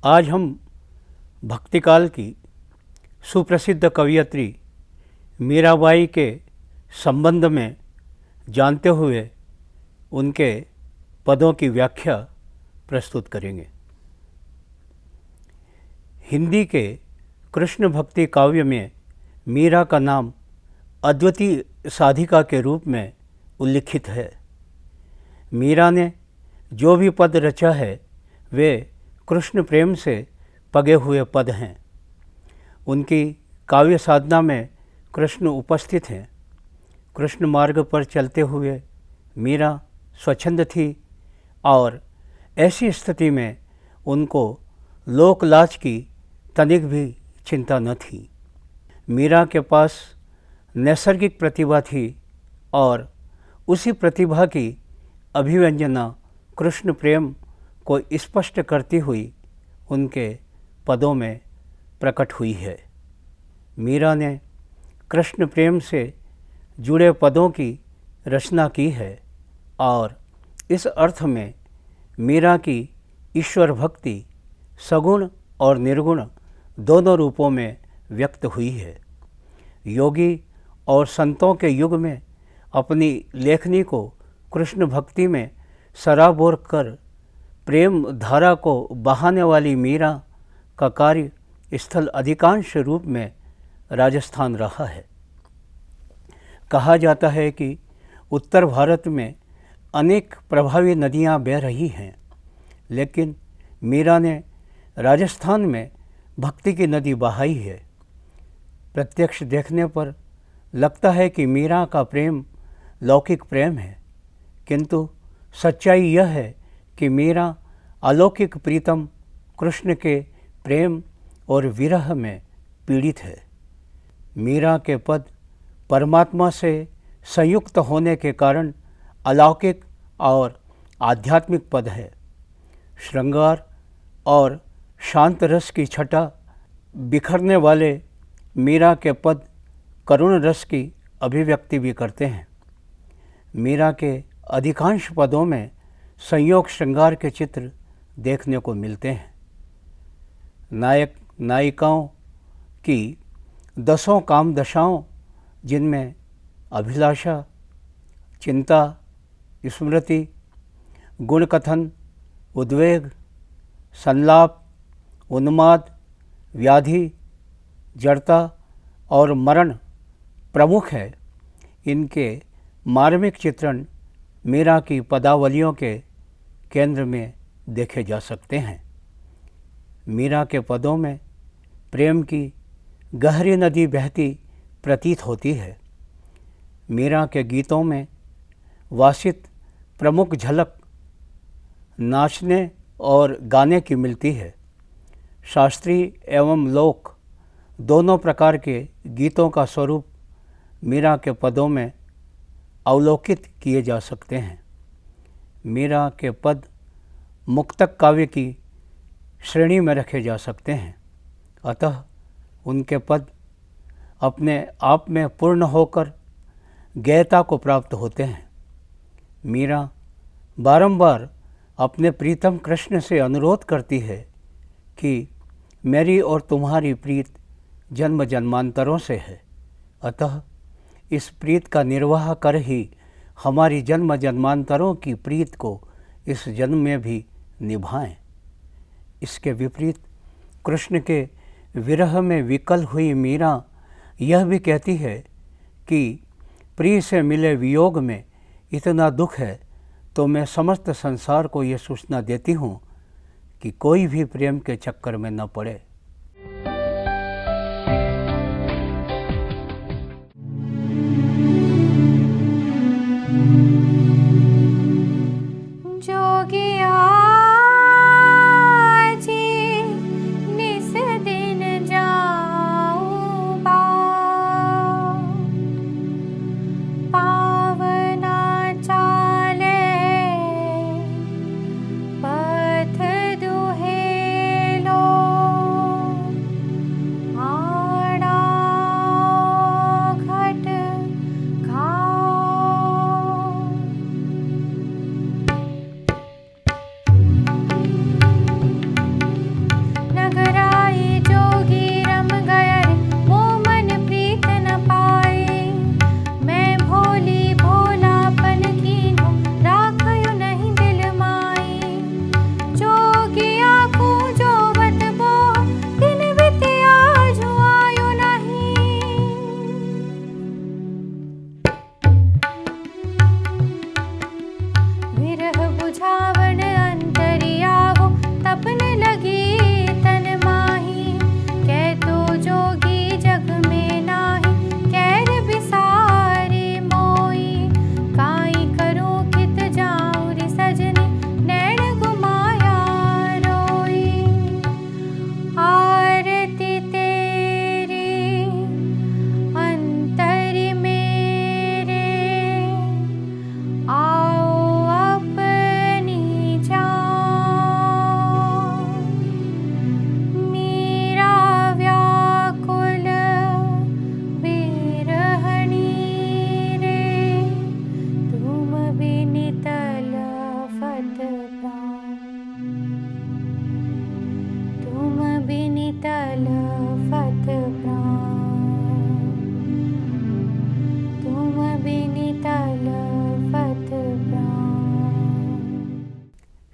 आज हम भक्तिकाल की सुप्रसिद्ध कवयित्री मीराबाई के संबंध में जानते हुए उनके पदों की व्याख्या प्रस्तुत करेंगे। हिंदी के कृष्ण भक्ति काव्य में मीरा का नाम अद्वितीय साधिका के रूप में उल्लिखित है। मीरा ने जो भी पद रचा है वे कृष्ण प्रेम से पगे हुए पद हैं। उनकी काव्य साधना में कृष्ण उपस्थित हैं। कृष्ण मार्ग पर चलते हुए मीरा स्वच्छंद थी और ऐसी स्थिति में उनको लोकलाज की तनिक भी चिंता न थी। मीरा के पास नैसर्गिक प्रतिभा थी और उसी प्रतिभा की अभिव्यंजना कृष्ण प्रेम को स्पष्ट करती हुई उनके पदों में प्रकट हुई है। मीरा ने कृष्ण प्रेम से जुड़े पदों की रचना की है और इस अर्थ में मीरा की ईश्वर भक्ति सगुण और निर्गुण दोनों रूपों में व्यक्त हुई है। योगी और संतों के युग में अपनी लेखनी को कृष्ण भक्ति में सराबोर कर प्रेम धारा को बहाने वाली मीरा का कार्य स्थल अधिकांश रूप में राजस्थान रहा है। कहा जाता है कि उत्तर भारत में अनेक प्रभावी नदियां बह रही हैं, लेकिन मीरा ने राजस्थान में भक्ति की नदी बहाई है। प्रत्यक्ष देखने पर लगता है कि मीरा का प्रेम लौकिक प्रेम है, किंतु सच्चाई यह है कि मीरा अलौकिक प्रीतम कृष्ण के प्रेम और विरह में पीड़ित है। मीरा के पद परमात्मा से संयुक्त होने के कारण अलौकिक और आध्यात्मिक पद है। श्रृंगार और शांत रस की छटा बिखरने वाले मीरा के पद करुण रस की अभिव्यक्ति भी करते हैं। मीरा के अधिकांश पदों में संयोग श्रृंगार के चित्र देखने को मिलते हैं। नायक नायिकाओं की दसों काम दशाओं, जिनमें अभिलाषा, चिंता, स्मृति, गुणकथन, उद्वेग, संलाप, उन्माद, व्याधि, जड़ता और मरण प्रमुख है, इनके मार्मिक चित्रण मीरा की पदावलियों के केंद्र में देखे जा सकते हैं। मीरा के पदों में प्रेम की गहरी नदी बहती प्रतीत होती है। मीरा के गीतों में वासित प्रमुख झलक नाचने और गाने की मिलती है। शास्त्रीय एवं लोक दोनों प्रकार के गीतों का स्वरूप मीरा के पदों में अवलोकित किए जा सकते हैं। मीरा के पद मुक्तक काव्य की श्रेणी में रखे जा सकते हैं, अतः उनके पद अपने आप में पूर्ण होकर गैयता को प्राप्त होते हैं। मीरा बारंबार अपने प्रीतम कृष्ण से अनुरोध करती है कि मेरी और तुम्हारी प्रीत जन्म जन्मांतरों से है, अतः इस प्रीत का निर्वाह कर ही हमारी जन्म जन्मांतरों की प्रीत को इस जन्म में भी निभाएं। इसके विपरीत कृष्ण के विरह में विकल हुई मीरा यह भी कहती है कि प्रिय से मिले वियोग में इतना दुख है तो मैं समस्त संसार को ये सूचना देती हूँ कि कोई भी प्रेम के चक्कर में न पड़े। पथ दुहेलो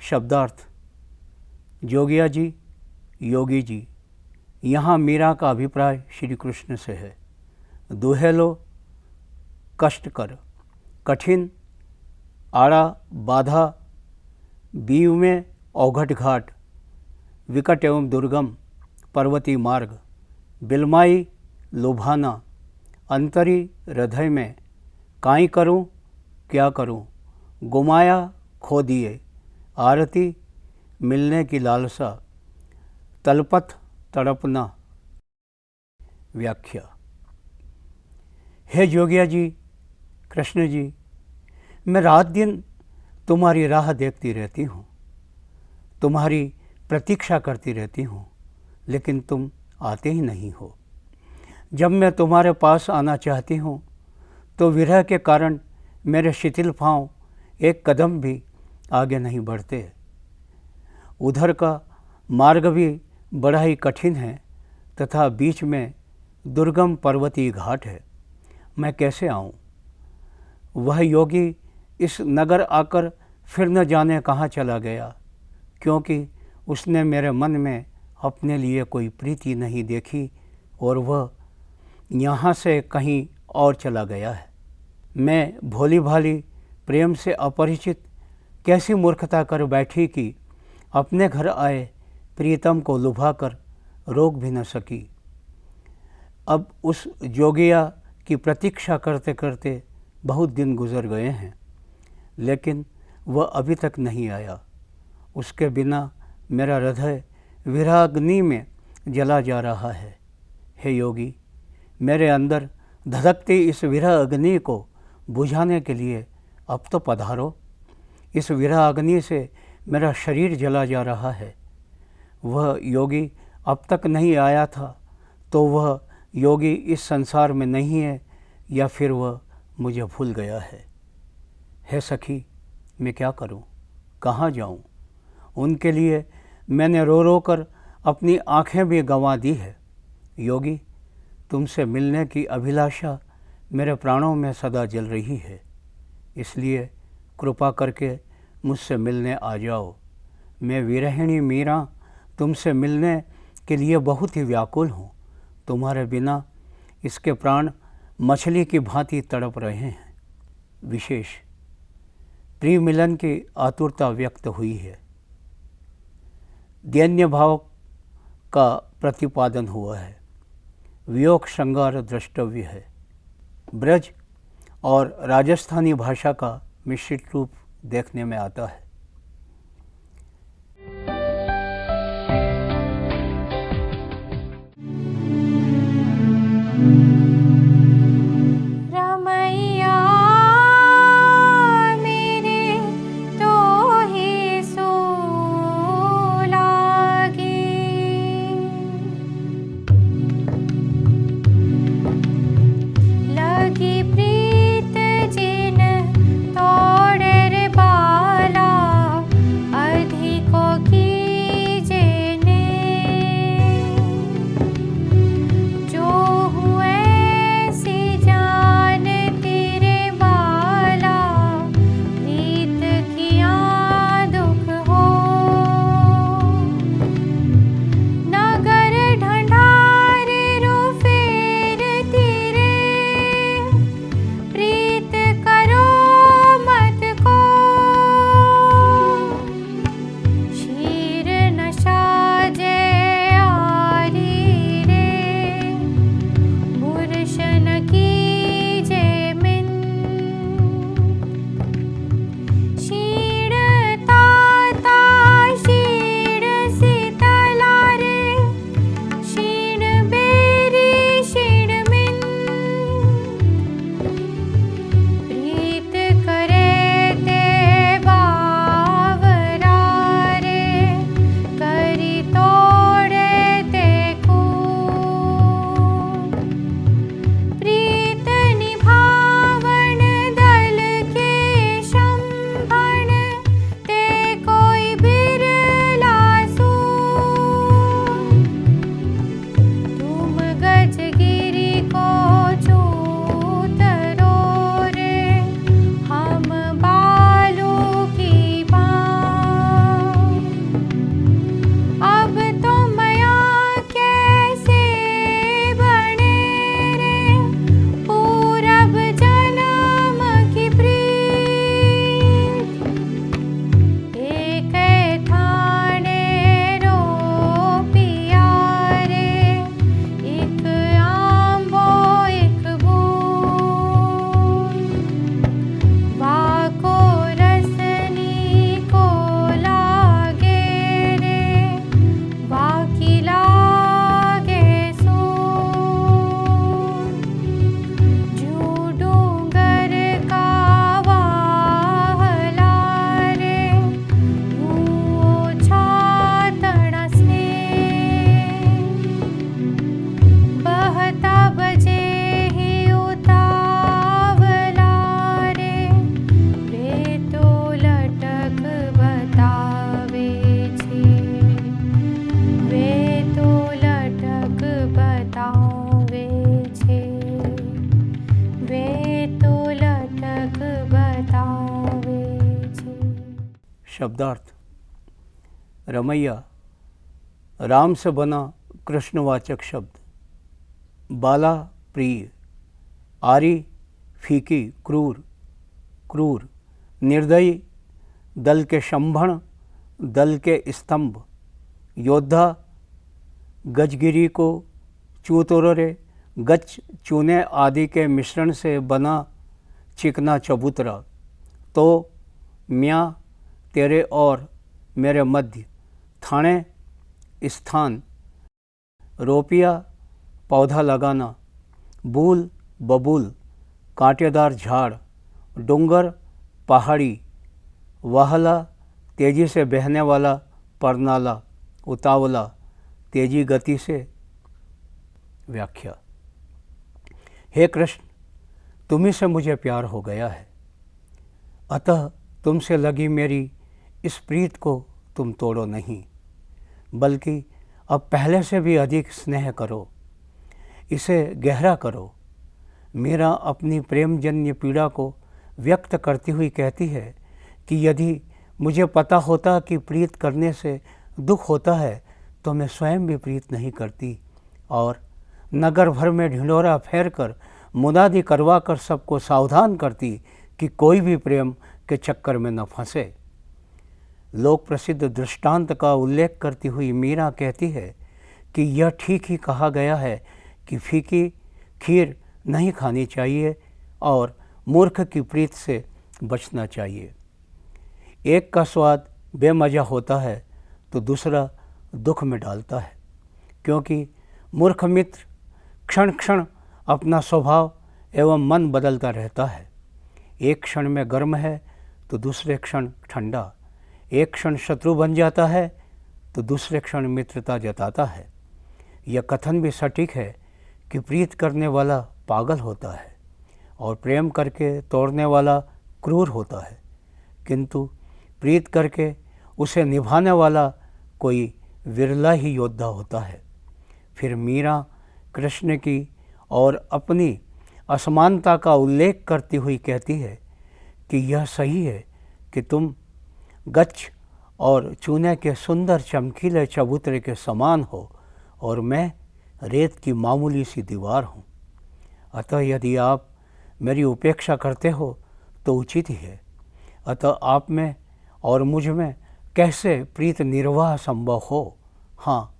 शब्दार्थ। जोगिया जी, योगी जी, यहाँ मीरा का अभिप्राय श्री कृष्ण से है। दुहेलो कष्टकर, कठिन, आड़ा बाधा, बीव में औघट घाट, विकट एवं दुर्गम पर्वती मार्ग, बिलमाई लुभाना, अंतरी हृदय में, काई करूं क्या करूं, गुमाया खो दिए, आरती मिलने की लालसा, तलपत तड़पना। व्याख्या। हे जोगिया जी, कृष्ण जी, मैं रात दिन तुम्हारी राह देखती रहती हूँ, तुम्हारी प्रतीक्षा करती रहती हूँ, लेकिन तुम आते ही नहीं हो। जब मैं तुम्हारे पास आना चाहती हूँ तो विरह के कारण मेरे शिथिल पाँव एक कदम भी आगे नहीं बढ़ते। उधर का मार्ग भी बड़ा ही कठिन है तथा बीच में दुर्गम पर्वतीय घाट है। मैं कैसे आऊँ? वह योगी इस नगर आकर फिर न जाने कहाँ चला गया, क्योंकि उसने मेरे मन में अपने लिए कोई प्रीति नहीं देखी और वह यहाँ से कहीं और चला गया है। मैं भोली भाली प्रेम से अपरिचित कैसी मूर्खता कर बैठी कि अपने घर आए प्रीतम को लुभाकर रोक भी न सकी। अब उस जोगिया की प्रतीक्षा करते करते बहुत दिन गुजर गए हैं, लेकिन वह अभी तक नहीं आया। उसके बिना मेरा हृदय विरहाग्नि में जला जा रहा है। हे योगी, मेरे अंदर धधकती इस विरह अग्नि को बुझाने के लिए अब तो पधारो। इस विरह अग्नि से मेरा शरीर जला जा रहा है। वह योगी अब तक नहीं आया था तो वह योगी इस संसार में नहीं है या फिर वह मुझे भूल गया है। हे सखी, मैं क्या करूं? कहाँ जाऊं? उनके लिए मैंने रो रो कर अपनी आँखें भी गंवा दी है। योगी, तुमसे मिलने की अभिलाषा मेरे प्राणों में सदा जल रही है, इसलिए कृपा करके मुझसे मिलने आ जाओ। मैं विरहिणी मीरा तुमसे मिलने के लिए बहुत ही व्याकुल हूँ। तुम्हारे बिना इसके प्राण मछली की भांति तड़प रहे हैं। विशेष प्रिय मिलन की आतुरता व्यक्त हुई है। दैन्य भाव का प्रतिपादन हुआ है। वियोग श्रृंगार द्रष्टव्य है। ब्रज और राजस्थानी भाषा का मिश्रित रूप देखने में आता है। लगी प्रीत जिन तोड़र बाला शब्दार्थ। रमैया राम से बना कृष्णवाचक शब्द। बाला प्रिय, आरी फीकी क्रूर, क्रूर निर्दयी, दल के शंभण, दल के स्तंभ, योद्धा गजगिरी को चूतोरे, गच चूने आदि के मिश्रण से बना चिकना चबूतरा। तो म्याँ तेरे और मेरे मध्य, थाने स्थान, रोपिया पौधा लगाना, बूल बबूल कांटेदार झाड़, डूंगर पहाड़ी, वाहला तेजी से बहने वाला परनाला, उतावला तेजी गति से। व्याख्या। हे कृष्ण, तुम्ही से मुझे प्यार हो गया है, अतः तुमसे लगी मेरी इस प्रीत को तुम तोड़ो नहीं, बल्कि अब पहले से भी अधिक स्नेह करो, इसे गहरा करो। मीरा अपनी प्रेमजन्य पीड़ा को व्यक्त करती हुई कहती है कि यदि मुझे पता होता कि प्रीत करने से दुख होता है तो मैं स्वयं भी प्रीत नहीं करती और नगर भर में ढिंढोरा फेर कर मुनादी करवा कर सबको सावधान करती कि कोई भी प्रेम के चक्कर में न फंसे। लोक प्रसिद्ध दृष्टांत का उल्लेख करती हुई मीरा कहती है कि यह ठीक ही कहा गया है कि फीकी खीर नहीं खानी चाहिए और मूर्ख की प्रीत से बचना चाहिए। एक का स्वाद बेमजा होता है तो दूसरा दुख में डालता है, क्योंकि मूर्ख मित्र क्षण क्षण अपना स्वभाव एवं मन बदलता रहता है। एक क्षण में गर्म है तो दूसरे क्षण ठंडा, एक क्षण शत्रु बन जाता है तो दूसरे क्षण मित्रता जताता है। यह कथन भी सटीक है कि प्रीत करने वाला पागल होता है और प्रेम करके तोड़ने वाला क्रूर होता है, किंतु प्रीत करके उसे निभाने वाला कोई विरला ही योद्धा होता है। फिर मीरा कृष्ण की और अपनी असमानता का उल्लेख करती हुई कहती है कि यह सही है कि तुम गच्छ और चूने के सुंदर चमकीले चबूतरे के समान हो और मैं रेत की मामूली सी दीवार हूँ। अतः यदि आप मेरी उपेक्षा करते हो तो उचित ही है। अतः आप में और मुझ में कैसे प्रीत निर्वाह संभव हो? हाँ,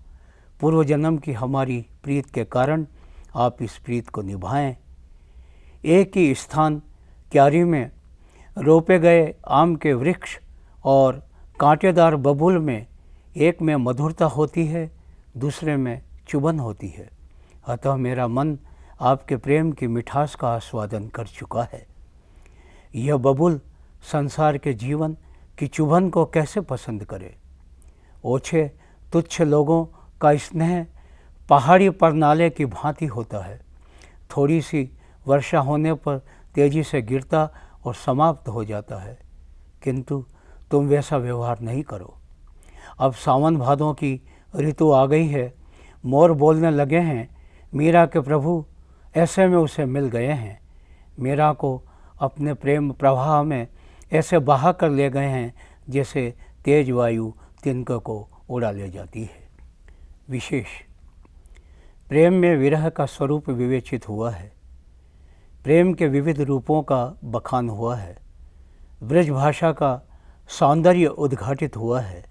पूर्व जन्म की हमारी प्रीत के कारण आप इस प्रीत को निभाएं। एक ही स्थान क्यारी में रोपे गए आम के वृक्ष और कांटेदार बबूल में एक में मधुरता होती है, दूसरे में चुभन होती है। अतः मेरा मन आपके प्रेम की मिठास का आस्वादन कर चुका है। यह बबूल संसार के जीवन की चुभन को कैसे पसंद करे? ओछे तुच्छ लोगों का स्नेह पहाड़ी पर नाले की भांति होता है, थोड़ी सी वर्षा होने पर तेजी से गिरता और समाप्त हो जाता है, किंतु तुम वैसा व्यवहार नहीं करो। अब सावन भादों की ऋतु आ गई है, मोर बोलने लगे हैं, मीरा के प्रभु ऐसे में उसे मिल गए हैं, मीरा को अपने प्रेम प्रवाह में ऐसे बहा कर ले गए हैं जैसे तेज वायु तिनके को उड़ा ले जाती है। विशेष प्रेम में विरह का स्वरूप विवेचित हुआ है, प्रेम के विविध रूपों का बखान हुआ है, ब्रज भाषा का सौंदर्य उद्घाटित हुआ है।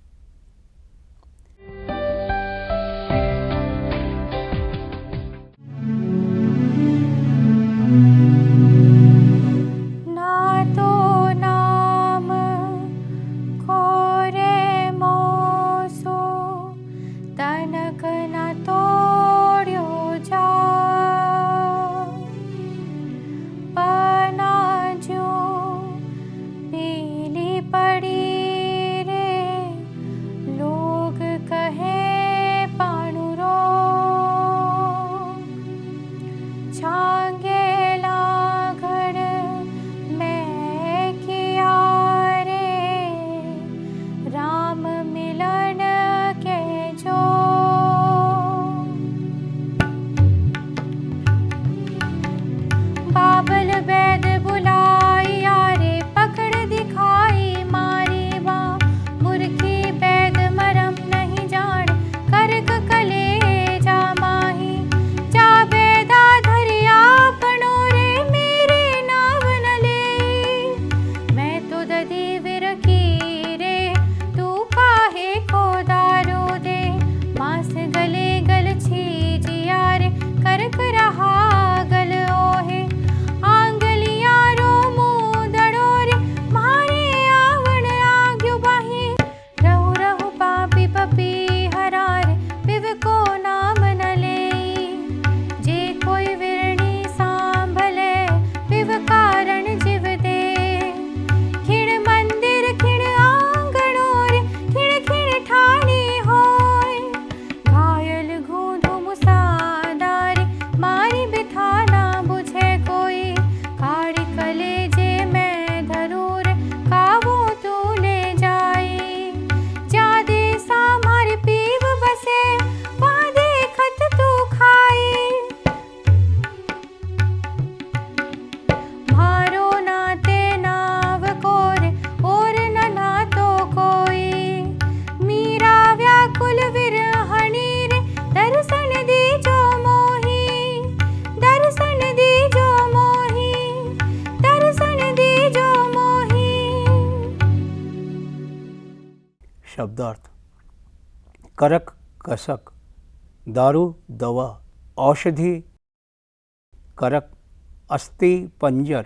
पदार्थ, करक कसक, दारू दवा, औषधि करक, अस्थि पंजर।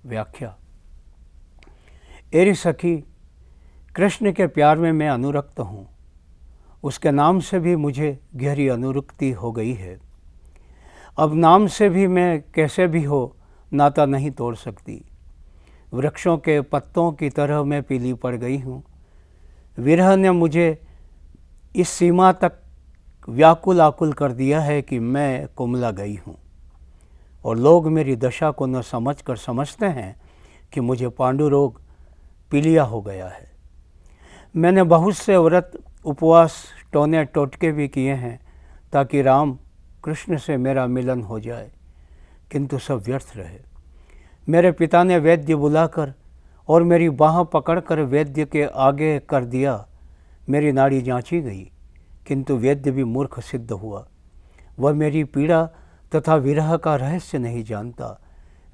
व्याख्या। एरी सखी, कृष्ण के प्यार में मैं अनुरक्त हूँ। उसके नाम से भी मुझे गहरी अनुरक्ति हो गई है। अब नाम से भी मैं कैसे भी हो नाता नहीं तोड़ सकती। वृक्षों के पत्तों की तरह मैं पीली पड़ गई हूँ। विरह ने मुझे इस सीमा तक व्याकुल आकुल कर दिया है कि मैं कुमला गई हूँ, और लोग मेरी दशा को न समझ कर समझते हैं कि मुझे पांडुरोग पीलिया हो गया है। मैंने बहुत से व्रत, उपवास, टोने टोटके भी किए हैं ताकि राम कृष्ण से मेरा मिलन हो जाए, किंतु सब व्यर्थ रहे। मेरे पिता ने वैद्य बुलाकर और मेरी बाह पकड़कर वैद्य के आगे कर दिया। मेरी नाड़ी जांची गई, किंतु वैद्य भी मूर्ख सिद्ध हुआ। वह मेरी पीड़ा तथा विरह का रहस्य नहीं जानता।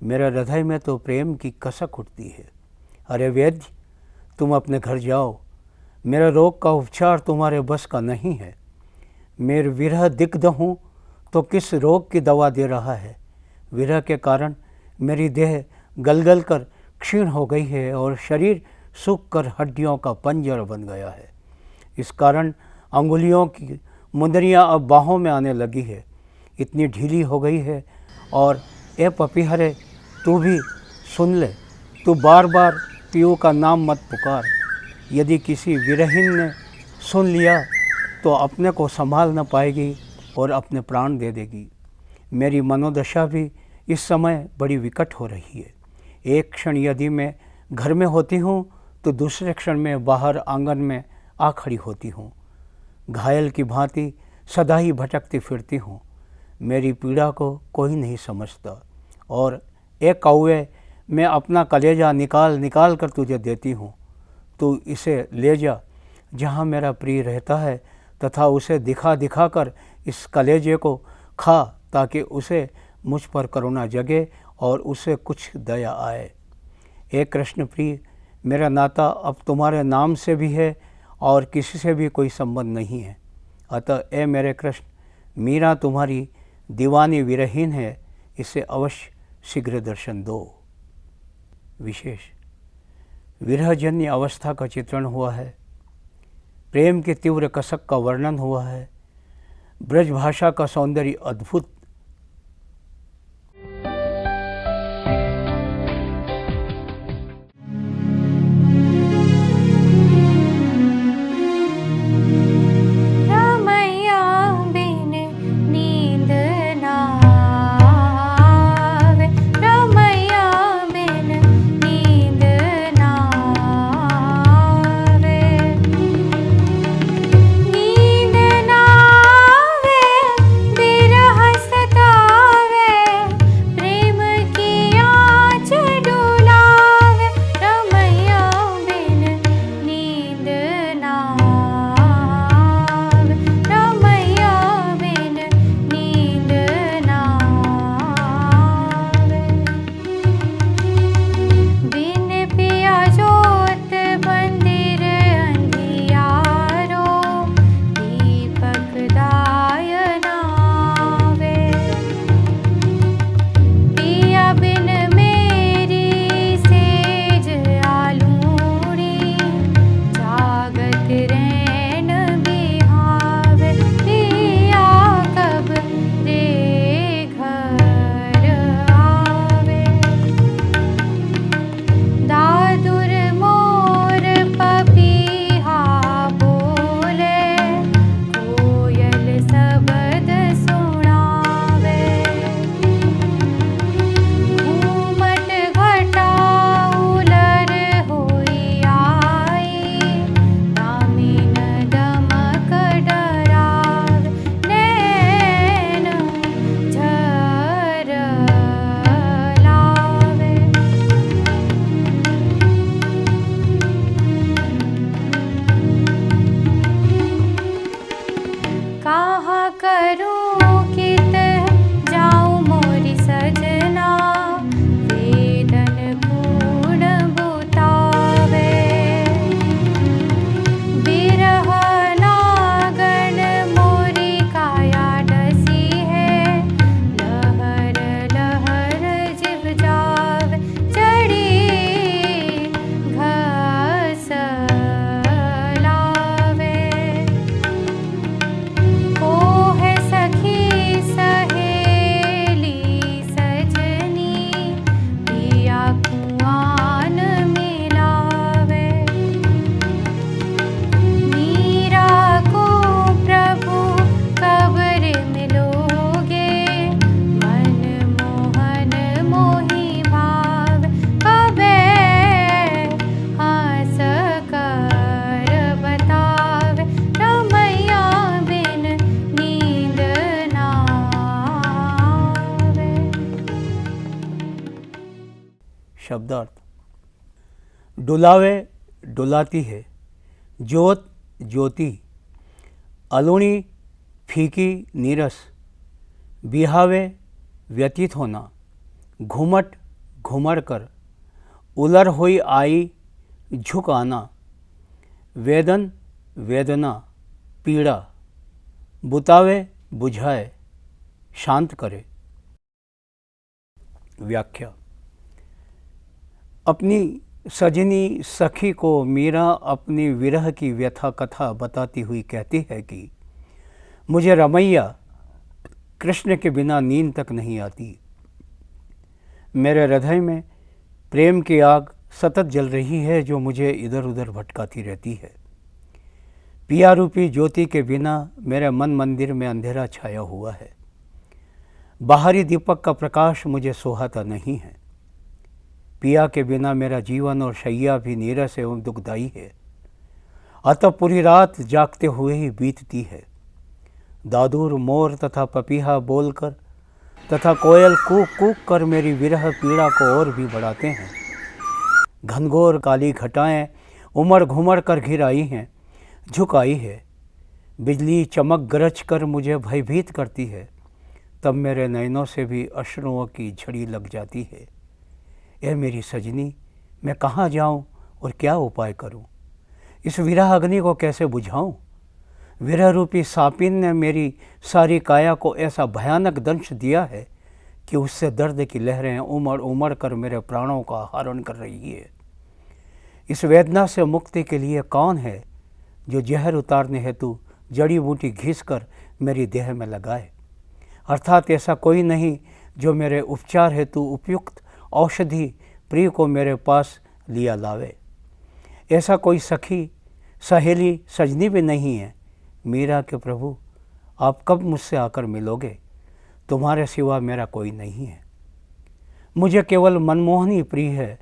मेरे हृदय में तो प्रेम की कसक उठती है। अरे वैद्य, तुम अपने घर जाओ। मेरे रोग का उपचार तुम्हारे बस का नहीं है। मेरे विरह दिग्ध हूँ तो किस रोग की दवा दे रहा है। विरह के कारण मेरी देह गलगल कर क्षीण हो गई है और शरीर सूख कर हड्डियों का पंजर बन गया है। इस कारण अंगुलियों की मुंदरियाँ अब बाहों में आने लगी है, इतनी ढीली हो गई है। और ए पपीहरे, तू भी सुन ले, तू बार बार पीयू का नाम मत पुकार। यदि किसी विरहीन ने सुन लिया तो अपने को संभाल न पाएगी और अपने प्राण दे देगी। मेरी मनोदशा भी इस समय बड़ी विकट हो रही है। एक क्षण यदि मैं घर में होती हूँ तो दूसरे क्षण में बाहर आंगन में आ खड़ी होती हूँ। घायल की भांति सदा ही भटकती फिरती हूँ। मेरी पीड़ा को कोई नहीं समझता। और एक कौवे, मैं अपना कलेजा निकाल निकाल कर तुझे देती हूँ। तू इसे ले जा जहाँ मेरा प्रिय रहता है तथा उसे दिखा दिखा कर इस कलेजे को खा, ताकि उसे मुझ पर करुणा जगे और उसे कुछ दया आए। हे कृष्ण प्रिय, मेरा नाता अब तुम्हारे नाम से भी है और किसी से भी कोई संबंध नहीं है। अतः ए मेरे कृष्ण, मीरा तुम्हारी दीवानी विरहीन है, इसे अवश्य शीघ्र दर्शन दो। विशेष विरहजन्य अवस्था का चित्रण हुआ है। प्रेम के तीव्र कसक का वर्णन हुआ है। ब्रज भाषा का सौंदर्य अद्भुत। शब्दार्थ। डुलावे डुलाती है, ज्योत ज्योति, अलूणी फीकी नीरस, बिहावे व्यतीत होना, घुमट घुमड़ कर, उलर हुई आई झुक आना, वेदन वेदना पीड़ा, बुतावे बुझाए शांत करे। व्याख्या। अपनी सजनी सखी को मीरा अपनी विरह की व्यथा कथा बताती हुई कहती है कि मुझे रमैया कृष्ण के बिना नींद तक नहीं आती। मेरे हृदय में प्रेम की आग सतत जल रही है जो मुझे इधर उधर भटकाती रहती है। पिया रूपी ज्योति के बिना मेरे मन मंदिर में अंधेरा छाया हुआ है। बाहरी दीपक का प्रकाश मुझे सोहाता नहीं है। पिया के बिना मेरा जीवन और शैया भी नीरस एवं दुखदायी है। अतः पूरी रात जागते हुए ही बीतती है। दादूर मोर तथा पपीहा बोलकर तथा कोयल कूक कूक कर मेरी विरह पीड़ा को और भी बढ़ाते हैं। घनघोर काली घटाएं उमड़ घुमड़ कर घिर आई हैं, झुक आई है। बिजली चमक गरज कर मुझे भयभीत करती है। तब मेरे नयनों से भी अश्रुओं की झड़ी लग जाती है। ए मेरी सजनी, मैं कहाँ जाऊँ और क्या उपाय करूँ? इस विरह अग्नि को कैसे बुझाऊँ? विरह रूपी सापिन ने मेरी सारी काया को ऐसा भयानक दंश दिया है कि उससे दर्द की लहरें उमड़ उमड़ कर मेरे प्राणों का हरण कर रही है। इस वेदना से मुक्ति के लिए कौन है जो जहर उतारने हेतु जड़ी बूटी घिस कर मेरी देह में लगाए? अर्थात ऐसा कोई नहीं जो मेरे उपचार हेतु उपयुक्त औषधि प्रिय को मेरे पास लिया लावे। ऐसा कोई सखी सहेली सजनी भी नहीं है। मीरा के प्रभु, आप कब मुझसे आकर मिलोगे? तुम्हारे सिवा मेरा कोई नहीं है। मुझे केवल मनमोहनी प्रिय है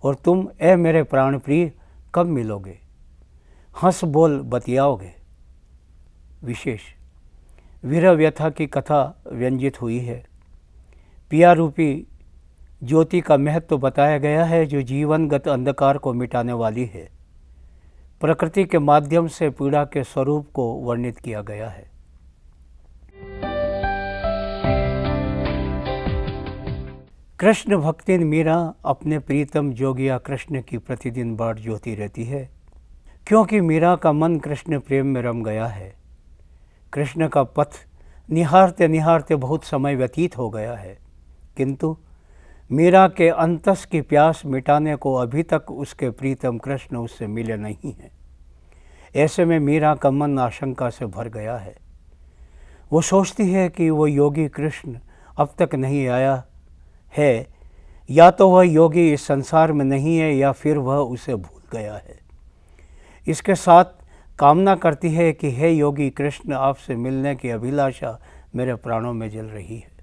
और तुम ए मेरे प्राण प्रिय कब मिलोगे? हंस बोल बतियाओगे। विशेष विरह व्यथा की कथा व्यंजित हुई है। पिया रूपी ज्योति का महत्व बताया गया है जो जीवनगत अंधकार को मिटाने वाली है। प्रकृति के माध्यम से पीड़ा के स्वरूप को वर्णित किया गया है। कृष्ण भक्तिन मीरा अपने प्रीतम जोगिया कृष्ण की प्रतिदिन बाट जोती रहती है, क्योंकि मीरा का मन कृष्ण प्रेम में रम गया है। कृष्ण का पथ निहारते निहारते बहुत समय व्यतीत हो गया है, किंतु मीरा के अंतस की प्यास मिटाने को अभी तक उसके प्रीतम कृष्ण उससे मिले नहीं हैं। ऐसे में मीरा का मन आशंका से भर गया है। वो सोचती है कि वो योगी कृष्ण अब तक नहीं आया है, या तो वह योगी इस संसार में नहीं है या फिर वह उसे भूल गया है। इसके साथ कामना करती है कि हे योगी कृष्ण, आपसे मिलने की अभिलाषा मेरे प्राणों में जल रही है।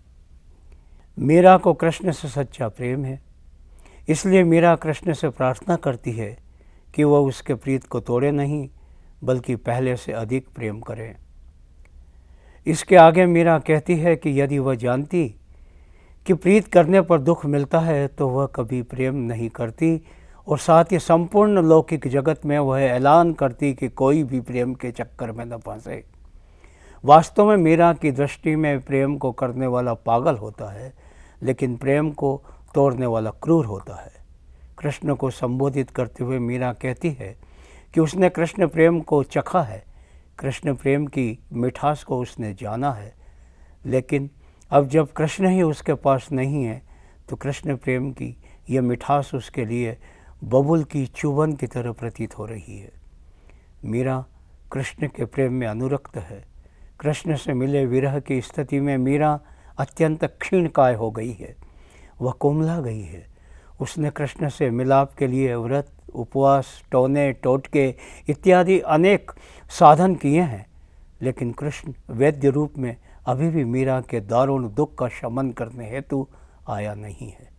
मीरा को कृष्ण से सच्चा प्रेम है, इसलिए मीरा कृष्ण से प्रार्थना करती है कि वह उसके प्रीत को तोड़े नहीं बल्कि पहले से अधिक प्रेम करे। इसके आगे मीरा कहती है कि यदि वह जानती कि प्रीत करने पर दुख मिलता है तो वह कभी प्रेम नहीं करती, और साथ ही संपूर्ण लौकिक जगत में वह ऐलान करती कि कोई भी प्रेम के चक्कर में न फंसे। वास्तव में मीरा की दृष्टि में प्रेम को करने वाला पागल होता है, लेकिन प्रेम को तोड़ने वाला क्रूर होता है। कृष्ण को संबोधित करते हुए मीरा कहती है कि उसने कृष्ण प्रेम को चखा है, कृष्ण प्रेम की मिठास को उसने जाना है, लेकिन अब जब कृष्ण ही उसके पास नहीं है तो कृष्ण प्रेम की यह मिठास उसके लिए बबुल की चुभन की तरह प्रतीत हो रही है। मीरा कृष्ण के प्रेम में अनुरक्त है। कृष्ण से मिले विरह की स्थिति में मीरा अत्यंत क्षीणकाय हो गई है, वह कोमला गई है। उसने कृष्ण से मिलाप के लिए व्रत, उपवास, टोने, टोटके इत्यादि अनेक साधन किए हैं, लेकिन कृष्ण वैद्य रूप में अभी भी मीरा के दारुण दुख का शमन करने हेतु आया नहीं है।